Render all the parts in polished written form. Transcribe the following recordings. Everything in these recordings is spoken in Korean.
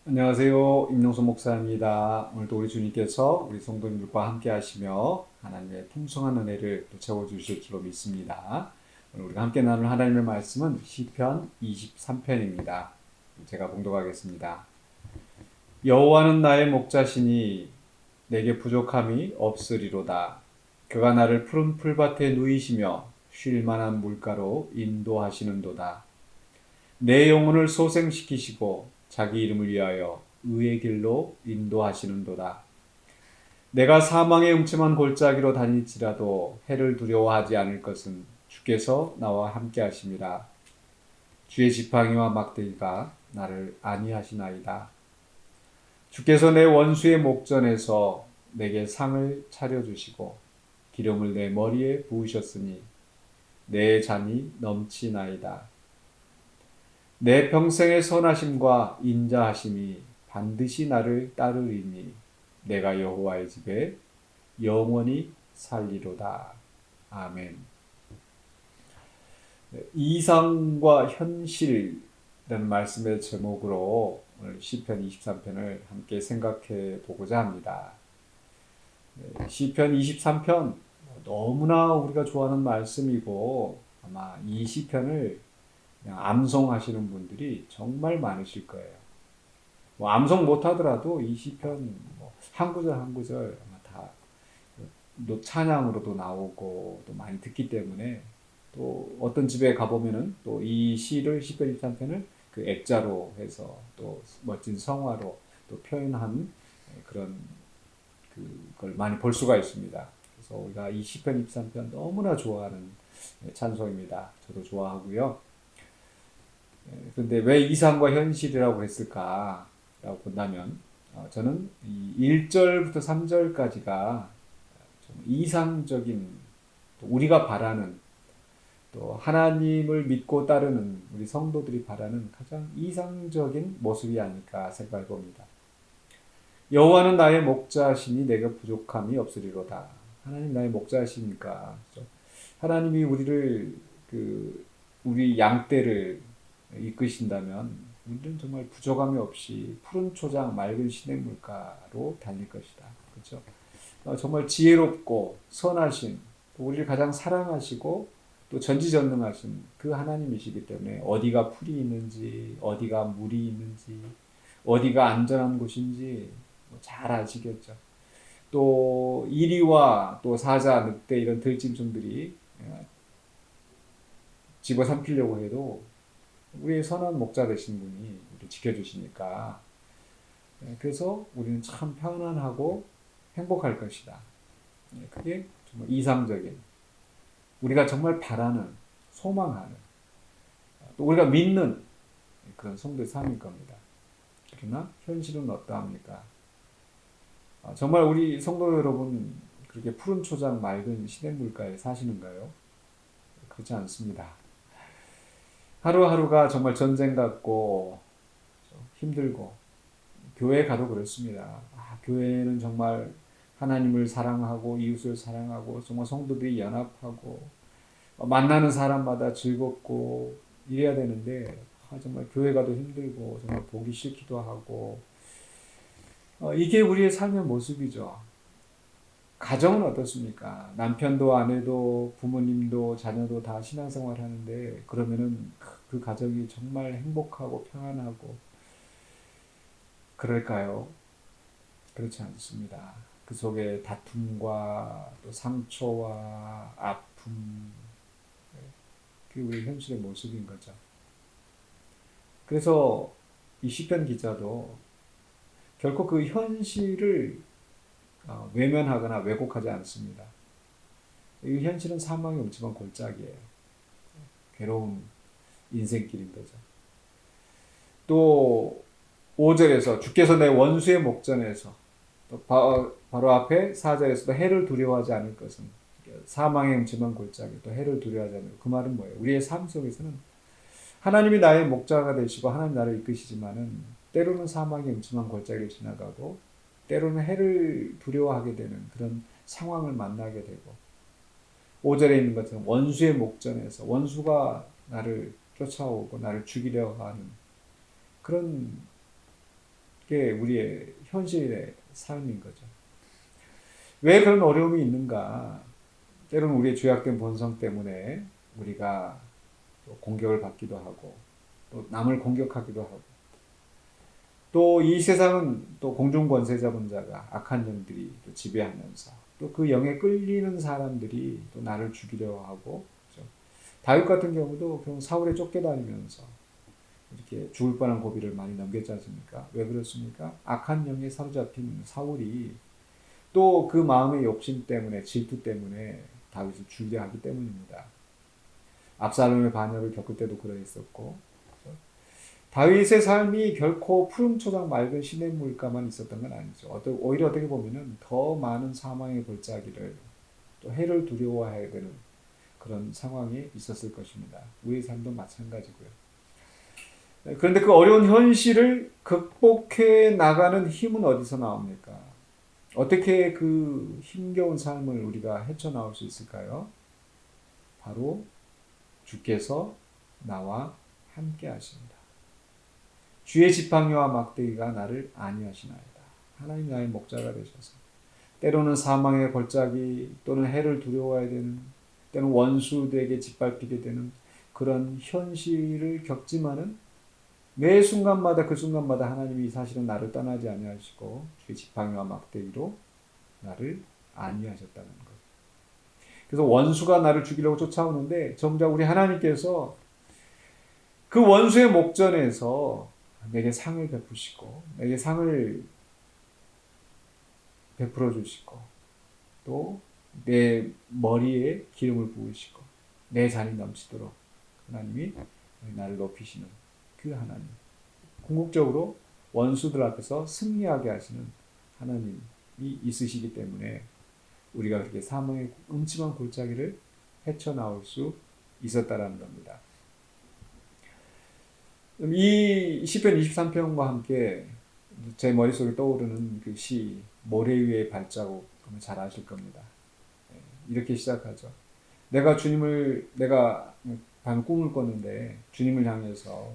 안녕하세요. 임용수 목사입니다. 오늘도 우리 주님께서 우리 성도님들과 함께 하시며 하나님의 풍성한 은혜를 또 채워주실 줄로 믿습니다. 오늘 우리가 함께 나눌 하나님의 말씀은 시편 23편입니다. 제가 봉독하겠습니다. 여호와는 나의 목자시니 내게 부족함이 없으리로다. 그가 나를 푸른 풀밭에 누이시며 쉴 만한 물가로 인도하시는도다. 내 영혼을 소생시키시고 자기 이름을 위하여 의의 길로 인도하시는도다. 내가 사망의 음침한 골짜기로 다닐지라도 해를 두려워하지 않을 것은 주께서 나와 함께 하심이라. 주의 지팡이와 막대기가 나를 안위하시나이다. 주께서 내 원수의 목전에서 내게 상을 차려주시고 기름을 내 머리에 부으셨으니 내 잔이 넘치나이다. 내 평생의 선하심과 인자하심이 반드시 나를 따르리니 내가 여호와의 집에 영원히 살리로다. 아멘. 이상과 현실이라는 말씀의 제목으로 오늘 시편 23편을 함께 생각해 보고자 합니다. 시편 23편 너무나 우리가 좋아하는 말씀이고 아마 이 시편을 그냥 암송하시는 분들이 정말 많으실 거예요. 뭐 암송 못하더라도 이 시편 한 구절 한 구절 아마 다 찬양으로도 나오고 또 많이 듣기 때문에 또 어떤 집에 가보면은 또 이 시를 시편 23편을 그 액자로 해서 또 멋진 성화로 또 표현한 그런 그걸 많이 볼 수가 있습니다. 그래서 우리가 이 시편 23편 너무나 좋아하는 찬송입니다. 저도 좋아하고요. 그런데 왜 이상과 현실이라고 했을까라고 본다면 저는 이 1절부터 3절까지가 좀 이상적인 우리가 바라는 또 하나님을 믿고 따르는 우리 성도들이 바라는 가장 이상적인 모습이 아닐까 생각해 봅니다. 여호와는 나의 목자시니 내가 부족함이 없으리로다. 하나님 나의 목자시니까 하나님이 우리를 우리 양떼를 이끄신다면 우리는 정말 부족함이 없이 푸른 초장 맑은 시냇물가로 달릴 것이다. 그렇죠? 정말 지혜롭고 선하신 우리를 가장 사랑하시고 또 전지전능하신 그 하나님이시기 때문에 어디가 풀이 있는지 어디가 물이 있는지 어디가 안전한 곳인지 잘 아시겠죠. 또 이리와 또 사자, 늑대 이런 들짐승들이 집어삼키려고 해도 우리의 선한 목자 되신 분이 우리를 지켜주시니까 그래서 우리는 참 편안하고 행복할 것이다. 그게 정말 이상적인 우리가 정말 바라는 소망하는 또 우리가 믿는 그런 성도의 삶일 겁니다. 그러나 현실은 어떠합니까? 정말 우리 성도 여러분 그렇게 푸른 초장 맑은 시냇물가에 사시는가요? 그렇지 않습니다. 하루하루가 정말 전쟁 같고 힘들고 교회 가도 그렇습니다. 교회는 정말 하나님을 사랑하고 이웃을 사랑하고 정말 성도들이 연합하고 만나는 사람마다 즐겁고 이래야 되는데 정말 교회 가도 힘들고 정말 보기 싫기도 하고 이게 우리의 삶의 모습이죠. 가정은 어떻습니까? 남편도 아내도 부모님도 자녀도 다 신앙생활 하는데 그러면은 그 가정이 정말 행복하고 평안하고 그럴까요? 그렇지 않습니다. 그 속에 다툼과 또 상처와 아픔, 그게 우리 현실의 모습인 거죠. 그래서 이 시편 기자도 결코 그 현실을 외면하거나 왜곡하지 않습니다. 이 현실은 사망의 음침한 골짜기예요. 괴로운 인생길인 거죠. 또 5절에서 주께서 내 원수의 목전에서 또 바로 앞에 4절에서도 해를 두려워하지 않을 것은 사망의 음침한 골짜기 또 해를 두려워하지 않을 그 말은 뭐예요? 우리의 삶 속에서는 하나님이 나의 목자가 되시고 하나님 나를 이끄시지만은 때로는 사망의 음침한 골짜기를 지나가고 때로는 해를 두려워하게 되는 그런 상황을 만나게 되고 5절에 있는 것처럼 원수의 목전에서 원수가 나를 쫓아오고 나를 죽이려 하는 그런 그게 우리의 현실의 삶인 거죠. 왜 그런 어려움이 있는가? 때로는 우리의 죄악된 본성 때문에 우리가 또 공격을 받기도 하고 또 남을 공격하기도 하고 또 이 세상은 또 공중 권세 잡은 자가 악한 영들이 또 지배하면서 또 그 영에 끌리는 사람들이 또 나를 죽이려 하고 그렇죠? 다윗 같은 경우도 결국 사울에 쫓겨다니면서 이렇게 죽을 뻔한 고비를 많이 넘겼지 않습니까? 왜 그렇습니까? 악한 영에 사로잡힌 사울이 또 그 마음의 욕심 때문에 질투 때문에 다윗을 죽이려 하기 때문입니다. 압살롬의 반역을 겪을 때도 그러했었고 다윗의 삶이 결코 푸른초장 맑은 시냇물가만 있었던 건 아니죠. 오히려 어떻게 보면은 더 많은 사망의 골짜기를 또 해를 두려워해야 되는 그런 상황이 있었을 것입니다. 우리의 삶도 마찬가지고요. 그런데 그 어려운 현실을 극복해 나가는 힘은 어디서 나옵니까? 어떻게 그 힘겨운 삶을 우리가 헤쳐나올 수 있을까요? 바로 주께서 나와 함께 하십니다. 주의 지팡이와 막대기가 나를 안위하시나이다. 하나님 나의 목자가 되셔서 때로는 사망의 골짜기 또는 해를 두려워해야 되는 때로는 원수들에게 짓밟히게 되는 그런 현실을 겪지만은 매 순간마다 그 순간마다 하나님이 사실은 나를 떠나지 아니하시고 주의 지팡이와 막대기로 나를 안위하셨다는 것. 그래서 원수가 나를 죽이려고 쫓아오는데 정작 우리 하나님께서 그 원수의 목전에서 내게 상을 베푸시고 내게 상을 베풀어 주시고 또 내 머리에 기름을 부으시고 내 잔이 넘치도록 하나님이 나를 높이시는 그 하나님. 궁극적으로 원수들 앞에서 승리하게 하시는 하나님이 있으시기 때문에 우리가 그렇게 사망의 음침한 골짜기를 헤쳐나올 수 있었다라는 겁니다. 이 시편 23편과 함께 제 머릿속에 떠오르는 그 시 모래 위의 발자국 잘 아실 겁니다. 이렇게 시작하죠. 내가 방금 꿈을 꿨는데 주님을 향해서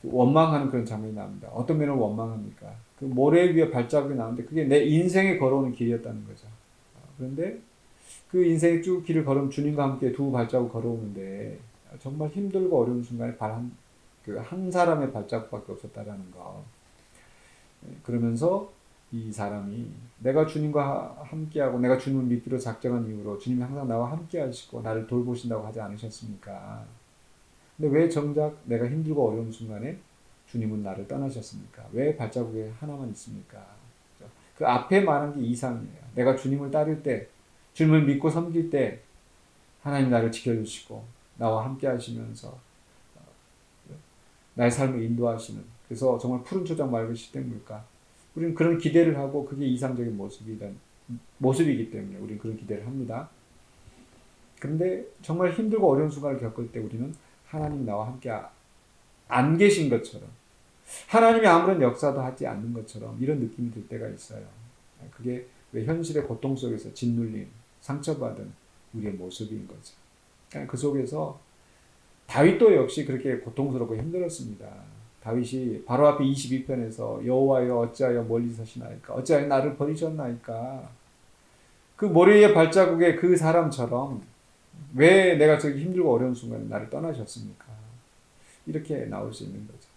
원망하는 그런 장면이 나옵니다. 어떤 면을 원망합니까? 그 모래 위에 발자국이 나오는데 그게 내 인생에 걸어오는 길이었다는 거죠. 그런데 그 인생의 쭉 길을 걸으면 주님과 함께 두 발자국 걸어오는데 정말 힘들고 어려운 순간에 한 사람의 발자국밖에 없었다라는 거. 그러면서 이 사람이 내가 주님과 함께하고 내가 주님을 믿기로 작정한 이유로 주님이 항상 나와 함께 하시고 나를 돌보신다고 하지 않으셨습니까? 근데 왜 정작 내가 힘들고 어려운 순간에 주님은 나를 떠나셨습니까? 왜 발자국에 하나만 있습니까? 그 앞에 말한 게 이상이에요. 내가 주님을 따를 때, 주님을 믿고 섬길 때 하나님 나를 지켜주시고 나와 함께 하시면서 나의 삶을 인도하시는 그래서 정말 푸른 초장 맑은 시냇물가 우리는 그런 기대를 하고 그게 이상적인 모습이기 때문에 우리는 그런 기대를 합니다. 그런데 정말 힘들고 어려운 순간을 겪을 때 우리는 하나님 나와 함께 안 계신 것처럼 하나님이 아무런 역사도 하지 않는 것처럼 이런 느낌이 들 때가 있어요. 그게 왜 현실의 고통 속에서 짓눌린 상처받은 우리의 모습인 거죠. 그 속에서 다윗도 역시 그렇게 고통스럽고 힘들었습니다. 다윗이 바로 앞에 22편에서 여호와여 어찌하여 멀리 서시나이까 어찌하여 나를 버리셨나이까 그 모래의 발자국의 그 사람처럼 왜 내가 저기 힘들고 어려운 순간에 나를 떠나셨습니까? 이렇게 나올 수 있는 거죠.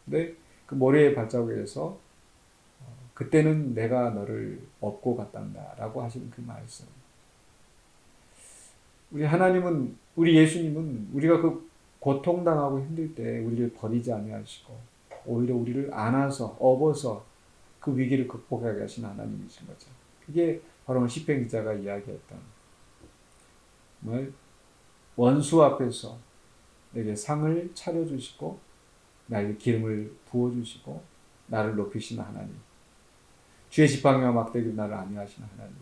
근데 그 모래의 발자국에서 그때는 내가 너를 업고 갔단다 라고 하시는 그 말씀. 우리 하나님은 우리 예수님은 우리가 그 고통당하고 힘들 때 우리를 버리지 아니하시고 오히려 우리를 안아서 업어서 그 위기를 극복하게 하신 하나님이신 거죠. 그게 바로 시편 기자가 이야기했던 정말 원수 앞에서 내게 상을 차려주시고 나에게 기름을 부어주시고 나를 높이시는 하나님 주의 지팡이와 막대기로 나를 안위하시는 하나님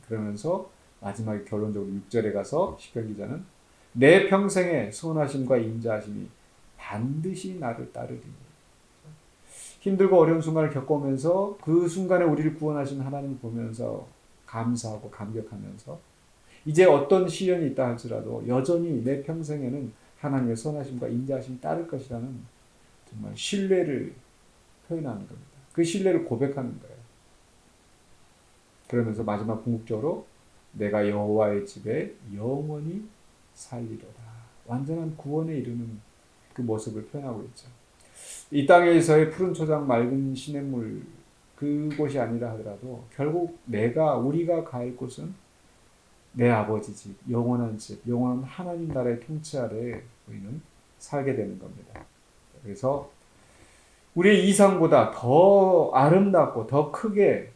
그러면서 마지막에 결론적으로 6절에 가서 시편 기자는 내 평생의 선하심과 인자하심이 반드시 나를 따르리니 힘들고 어려운 순간을 겪으면서 그 순간에 우리를 구원하신 하나님을 보면서 감사하고 감격하면서 이제 어떤 시련이 있다 할지라도 여전히 내 평생에는 하나님의 선하심과 인자하심이 따를 것이라는 정말 신뢰를 표현하는 겁니다. 그 신뢰를 고백하는 거예요. 그러면서 마지막 궁극적으로 내가 여호와의 집에 영원히 살리로다. 완전한 구원에 이르는 그 모습을 표현하고 있죠. 이 땅에서의 푸른 초장 맑은 시냇물 그곳이 아니라 하더라도 결국 우리가 갈 곳은 내 아버지 집, 영원한 집, 영원한 하나님 나라의 통치 아래 우리는 살게 되는 겁니다. 그래서 우리의 이상보다 더 아름답고 더 크게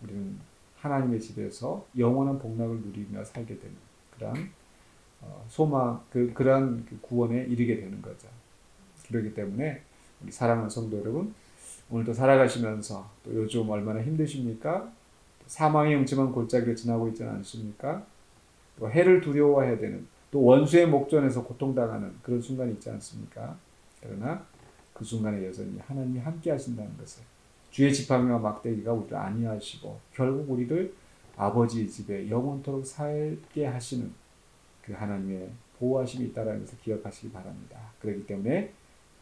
우리는 하나님의 집에서 영원한 복락을 누리며 살게 되는 그러한 소망, 그러한 구원에 이르게 되는 거죠. 그렇기 때문에 우리 사랑하는 성도 여러분, 오늘도 살아가시면서 또 요즘 얼마나 힘드십니까? 사망의 음침한 골짜기를 지나고 있지는 않습니까? 또 해를 두려워해야 되는, 또 원수의 목전에서 고통당하는 그런 순간이 있지 않습니까? 그러나 그 순간에 여전히 하나님이 함께 하신다는 것을, 주의 지팡이와 막대기가 우리를 안위하시고 결국 우리를 아버지의 집에 영원토록 살게 하시는 그 하나님의 보호하심이 있다는 것을 기억하시기 바랍니다. 그렇기 때문에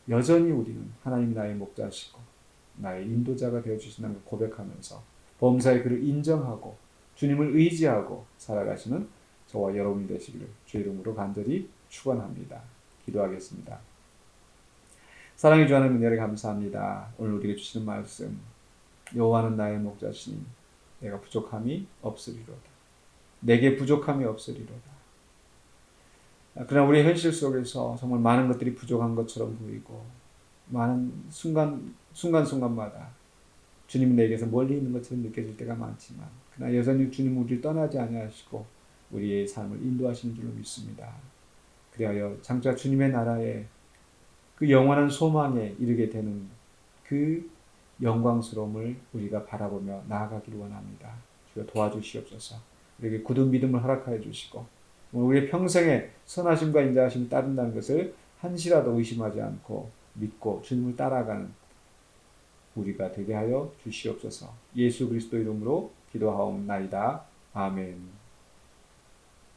여전히 우리는 하나님이 나의 목자시고 나의 인도자가 되어주신다는 걸 고백하면서 범사의 그를 인정하고 주님을 의지하고 살아가시는 저와 여러분이 되시기를 주의 이름으로 간절히 축원합니다. 기도하겠습니다. 사랑해 주하는 은혜를 감사합니다. 오늘 우리에게 주시는 말씀, 여호와는 나의 목자시니 내가 부족함이 없으리로다. 내게 부족함이 없으리로다. 그러나 우리의 현실 속에서 정말 많은 것들이 부족한 것처럼 보이고 많은 순간순간마다 주님이 내게서 멀리 있는 것처럼 느껴질 때가 많지만 그러나 여전히 주님은 우리를 떠나지 아니하시고 우리의 삶을 인도하시는 줄로 믿습니다. 그리하여 장차 주님의 나라에 그 영원한 소망에 이르게 되는 그 영광스러움을 우리가 바라보며 나아가기를 원합니다. 주여 도와주시옵소서. 우리에게 굳은 믿음을 허락하여 주시고 우리의 평생에 선하심과 인자하심이 따른다는 것을 한시라도 의심하지 않고 믿고 주님을 따라가는 우리가 되게 하여 주시옵소서. 예수 그리스도 이름으로 기도하옵나이다. 아멘.